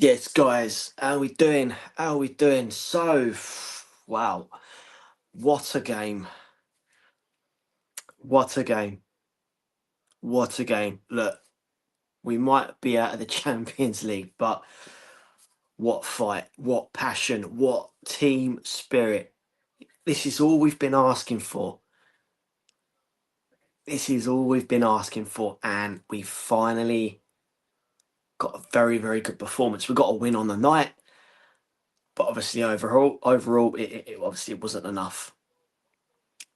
Yes, guys, how we doing? How we doing? So, wow, what a game! What a game! What a game! Look, we might be out of the Champions League, but what fight, what passion, what team spirit! This is all we've been asking for. This is all we've been asking for, and we finally got a very, very good performance. We got a win on the night, but obviously overall, it wasn't enough.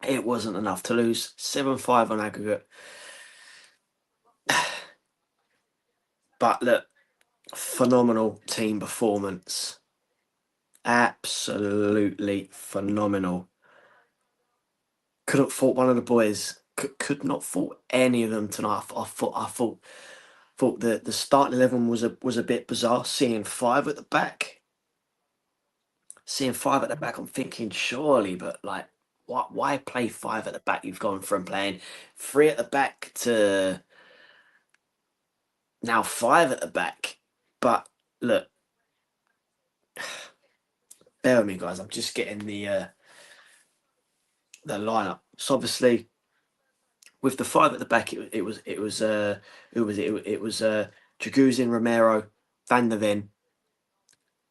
It wasn't enough to lose 7-5 on aggregate. But look, phenomenal team performance. Absolutely phenomenal. Couldn't fault one of the boys. Could not fault any of them tonight. I thought the starting 11 was a bit bizarre. Seeing five at the back. Seeing five at the back, I'm thinking surely, but like, why play five at the back? You've gone from playing three at the back to now five at the back. But look, bear with me, guys. I'm just getting the lineup. So obviously, with the five at the back, it was Draguzin, Romero, Van der Ven,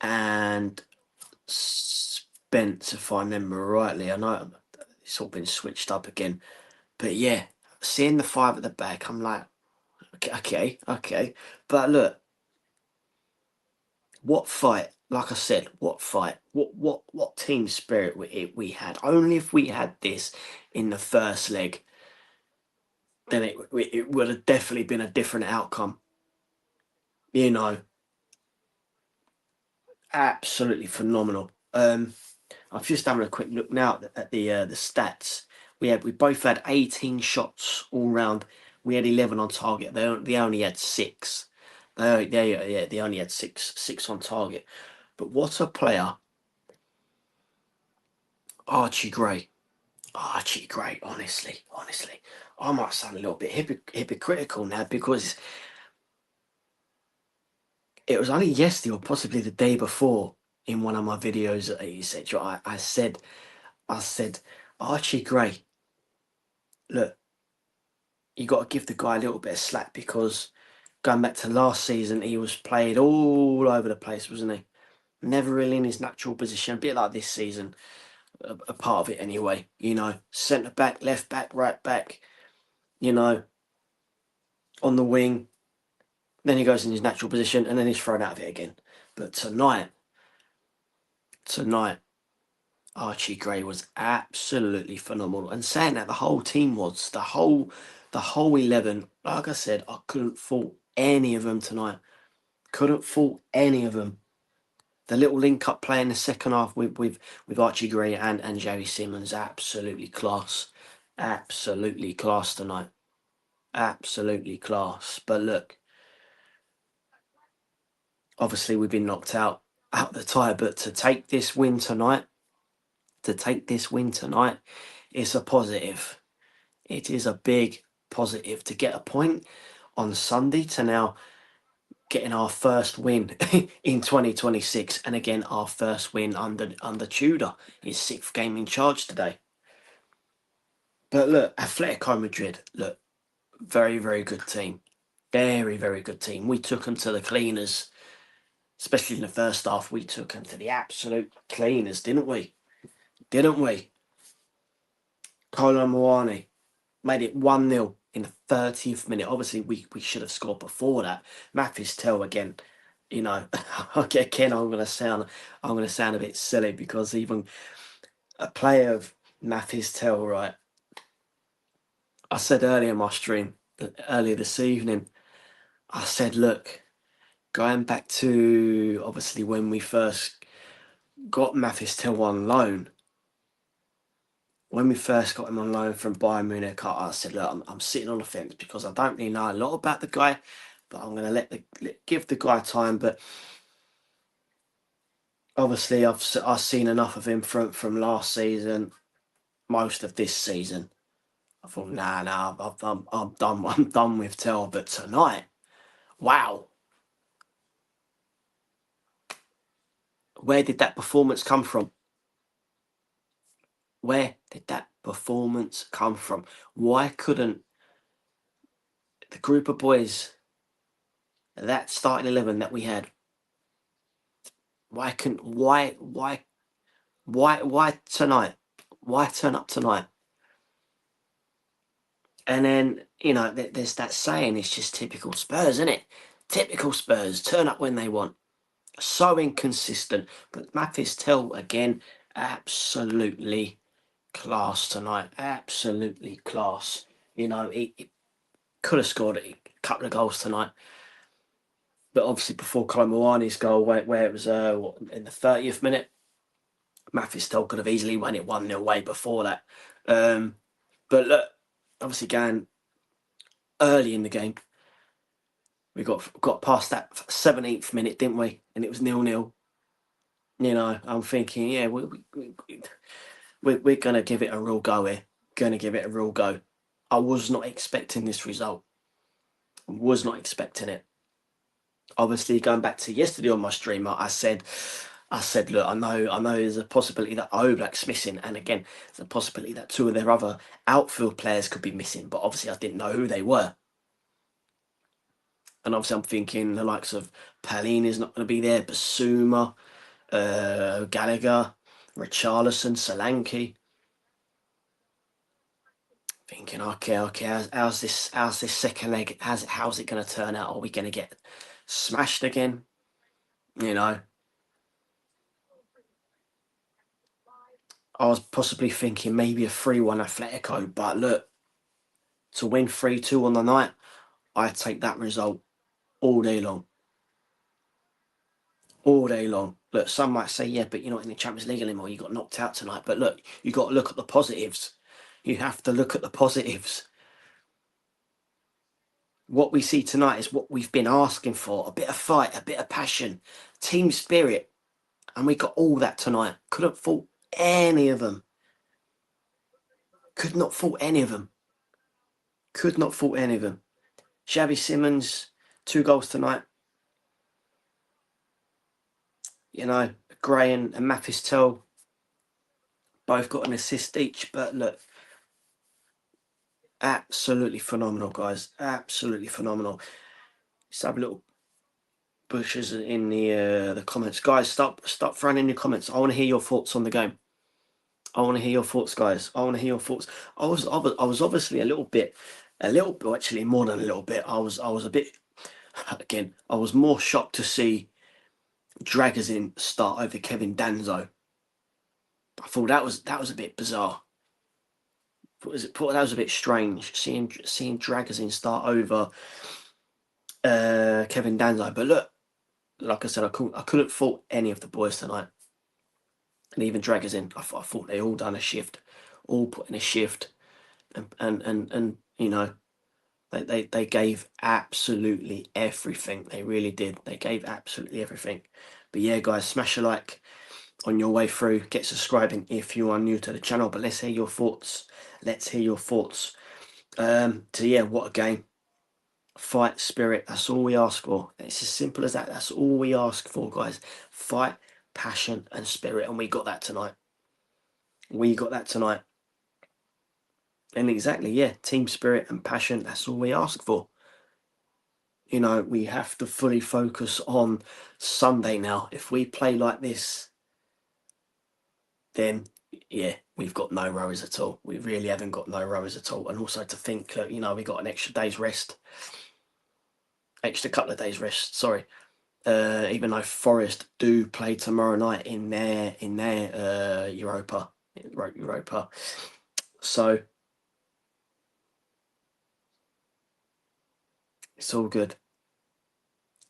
and Spence, if I remember rightly. I know it's all been switched up again, but yeah, seeing the five at the back, I'm like, okay. But look, what fight? Like I said, what fight? What team spirit we had? Only if we had this in the first leg, then it would have definitely been a different outcome. You know, absolutely phenomenal. I've just having a quick look now at the stats. We both had 18 shots all round. We had 11 on target. They only had six. They only had six on target. But what a player, Archie Gray. Archie Gray. Honestly, I might sound a little bit hypocritical now because it was only yesterday or possibly the day before in one of my videos, etc. I said, Archie Gray, look, you got to give the guy a little bit of slack because going back to last season, he was played all over the place, wasn't he? Never really in his natural position, a bit like this season, a part of it anyway. Centre back, left back, right back, you know, on the wing. Then he goes in his natural position and then he's thrown out of it again. But tonight, Archie Gray was absolutely phenomenal. And saying that the whole team was, the whole 11, like I said, I couldn't fault any of them tonight. Couldn't fault any of them. The little link up play in the second half with Archie Gray and Jerry Simmons, absolutely class. Absolutely class tonight. Absolutely class. But look, obviously we've been knocked out the tie, but to take this win tonight, it's a positive. It is a big positive to get a point on Sunday to now getting our first win in 2026, and again our first win under Tudor, his sixth game in charge today. But look, Atletico Madrid, look, very, very good team. Very, very good team. We took them to the cleaners, especially in the first half. We took them to the absolute cleaners, didn't we? Didn't we? Kolo Muani made it 1-0 in the 30th minute. Obviously, we should have scored before that. Mathis Tell again, again, I'm gonna sound a bit silly because even a player of Mathis Tell, right? I said earlier in my stream, earlier this evening, I said, look, going back to obviously when we first got Mathis Tell on loan, when we first got him on loan from Bayern Munich, I said, look, I'm sitting on the fence because I don't really know a lot about the guy, but I'm going to give the guy time. But obviously, I've seen enough of him from last season, most of this season. I thought, nah, I'm done. I'm done with Tell. But tonight, wow, Where did that performance come from? Where did that performance come from? Why couldn't the group of boys, that starting 11 that we had, why tonight? Why turn up tonight? And then, you know, there's that saying, it's just typical Spurs, isn't it? Typical Spurs, turn up when they want. So inconsistent. But Mathis Tell, again, absolutely class tonight. Absolutely class. You know, he could have scored a couple of goals tonight. But obviously before Colomboani's goal, where it was in the 30th minute, Mathis Tell could have easily won it 1-0 away before that. But look, obviously going early in the game, we got past that 17th minute, didn't we? And it was 0-0. You know, I'm thinking, yeah, we're going to give it a real go here. Going to give it a real go. I was not expecting this result. Was not expecting it. Obviously, going back to yesterday on my stream, I said, look, I know there's a possibility that Oblak's missing, and again, there's a possibility that two of their other outfield players could be missing, but obviously I didn't know who they were. And obviously I'm thinking the likes of Palhinha's not going to be there, Basuma, Gallagher, Richarlison, Solanke. Thinking, okay, how's this second leg? How's it going to turn out? Are we going to get smashed again? You know, I was possibly thinking maybe a 3-1 Athletico, but look, to win 3-2 on the night, I'd take that result all day long. All day long. Look, some might say, yeah, but you're not in the Champions League anymore. You got knocked out tonight. But look, you got to look at the positives. You have to look at the positives. What we see tonight is what we've been asking for. A bit of fight, a bit of passion, team spirit. And we got all that tonight. Couldn't fault any of them. Could not fault any of them. Could not fault any of them. Xavi Simons, 2 goals tonight. You know, Gray and Mathis Tell both got an assist each. But look, absolutely phenomenal, guys. Absolutely phenomenal. Let's have a little bushes in the comments. Guys, stop throwing in your comments. I want to hear your thoughts on the game. I want to hear your thoughts, guys. I want to hear your thoughts. I was obviously a little bit, actually more than a little bit. I was a bit, again, I was more shocked to see Dragazin start over Kevin Danzo. I thought that was a bit bizarre. That was a bit strange seeing Dragazin start over Kevin Danzo. But look, like I said, I couldn't fault any of the boys tonight. And even Dragazin, I thought they all done a shift, all put in a shift, and you know, they gave absolutely everything. They really did. They gave absolutely everything. But yeah, guys, smash a like on your way through. Get subscribing if you are new to the channel. But let's hear your thoughts. Let's hear your thoughts. So yeah, what a game. Fight, spirit. That's all we ask for. It's as simple as that. That's all we ask for, guys. Fight, passion, and spirit. And we got that tonight. We got that tonight. And exactly, yeah, team spirit and passion. That's all we ask for. You know, we have to fully focus on Sunday now. If we play like this, then yeah, we've got no rowers at all. We really haven't got no rowers at all. And also to think that, you know, we got an extra day's rest. Extra couple of days rest, sorry. Even though Forest do play tomorrow night in their Europa. So it's all good.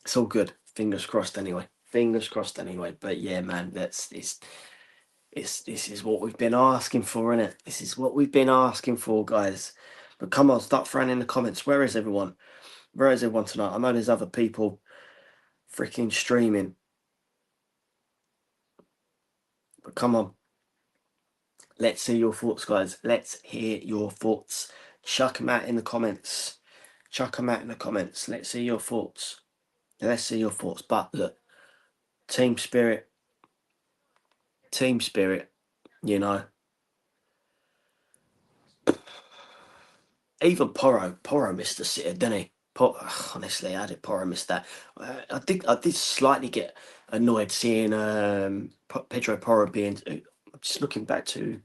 It's all good. Fingers crossed anyway. Fingers crossed anyway. But yeah, man, this is what we've been asking for, innit? This is what we've been asking for, guys. But come on, start throwing in the comments. Where is everyone? Where is everyone tonight? I know there's other people freaking streaming. But come on. Let's hear your thoughts, guys. Let's hear your thoughts. Chuck them out in the comments. Chuck them out in the comments. Let's hear your thoughts. Let's see your thoughts. But look, team spirit, team spirit, you know. Even Porro missed a sitter, didn't he? Honestly, how did Porro miss that? I did slightly get annoyed seeing Pedro Porro being. I'm just looking back to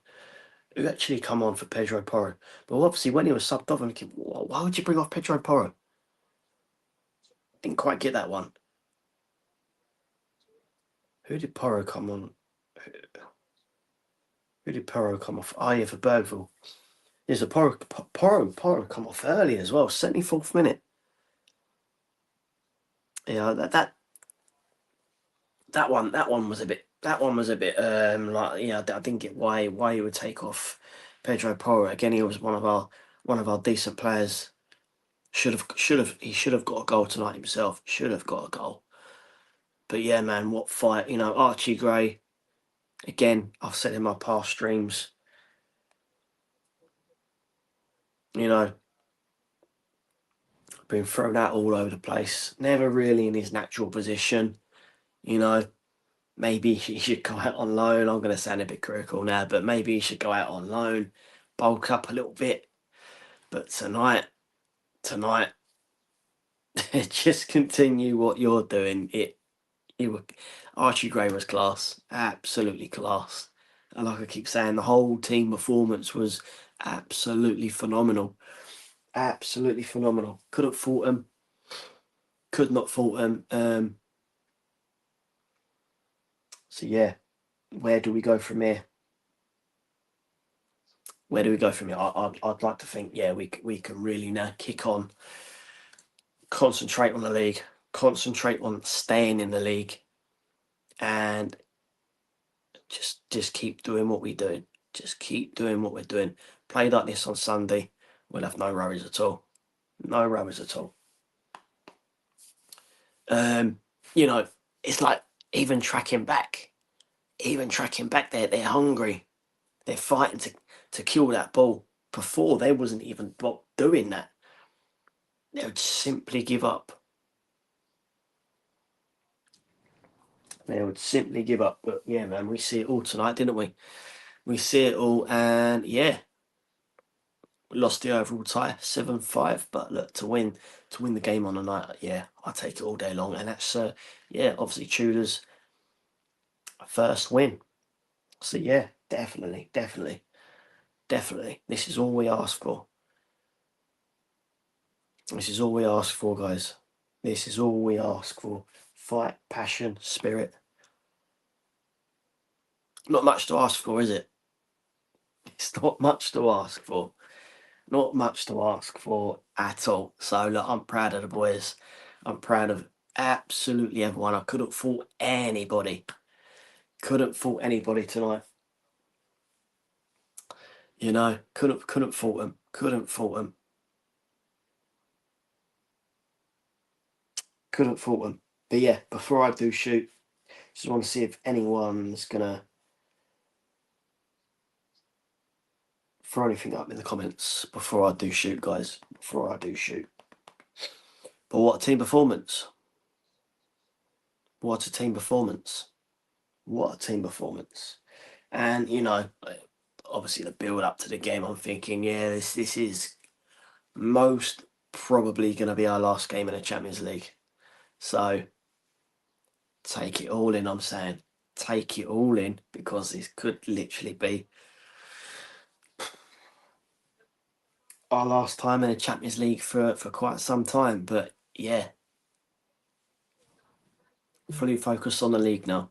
who actually come on for Pedro Porro. But obviously, when he was subbed off, I'm thinking, why would you bring off Pedro Porro? Didn't quite get that one. Who did Porro come on? Who did Porro come off? Oh, yeah, for Bergville. There's a Porro come off early as well, 74th minute. Yeah, that one was a bit like, yeah, I didn't get why you would take off Pedro Porro. Again, he was one of our decent players. He should have got a goal tonight himself. Should have got a goal. But yeah, man, what fight, you know. Archie Gray, again, I've said in my past streams, you know, been thrown out all over the place, never really in his natural position, you know. Maybe he should go out on loan. I'm going to sound a bit critical now, but maybe he should go out on loan, bulk up a little bit. But tonight, just continue what you're doing. Archie Gray was class, absolutely class. And like I keep saying, the whole team performance was absolutely phenomenal. Absolutely phenomenal. Couldn't fault him. Could not fault him. So yeah, where do we go from here? Where do we go from here? I'd like to think, yeah, we can really now kick on, concentrate on the league, concentrate on staying in the league, and just keep doing what we're doing. Just keep doing what we're doing. Play like this on Sunday, we'll have no worries at all. No worries at all. You know, it's like even tracking back, they're hungry. They're fighting to kill that ball. Before they wasn't even doing that. They would simply give up. They would simply give up. But yeah, man, we see it all tonight, didn't we? We see it all, and yeah, we lost the overall tie, 7-5. But look, to win the game on the night, yeah, I take it all day long, and that's yeah, obviously Tudor's first win. So yeah, definitely. This is all we ask for. This is all we ask for, guys. This is all we ask for. Fight, passion, spirit. Not much to ask for, is it? It's not much to ask for. Not much to ask for at all. So look, I'm proud of the boys. I'm proud of absolutely everyone. I couldn't fault anybody. Couldn't fault anybody tonight. You know, couldn't fault them. Couldn't fault them. Couldn't fault them. But yeah, before I do shoot, just want to see if anyone's gonna throw anything up in the comments before I do shoot, guys. Before I do shoot. But what a team performance. What a team performance. What a team performance. And, you know, obviously the build up to the game, I'm thinking, yeah, this is most probably going to be our last game in the Champions League. So take it all in, I'm saying. Take it all in, because this could literally be our last time in the Champions League for quite some time. But yeah, fully focused on the league now.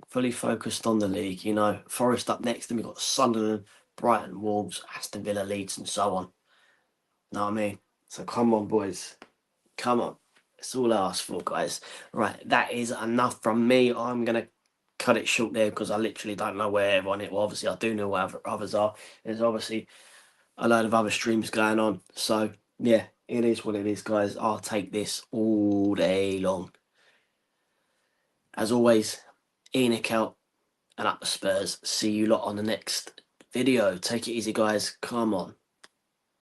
Fully focused on the league. You know, Forest up next, and we've got Sunderland, Brighton, Wolves, Aston Villa, Leeds, and so on. Know what I mean? So come on, boys. Come on. It's all I ask for, guys. Right, that is enough from me. I'm going to cut it short there, because I literally don't know where everyone is. Well, obviously, I do know where others are. There's obviously a load of other streams going on. So, yeah, it is what it is, guys. I'll take this all day long. As always, Enoch out and up the Spurs. See you lot on the next video. Take it easy, guys. Come on.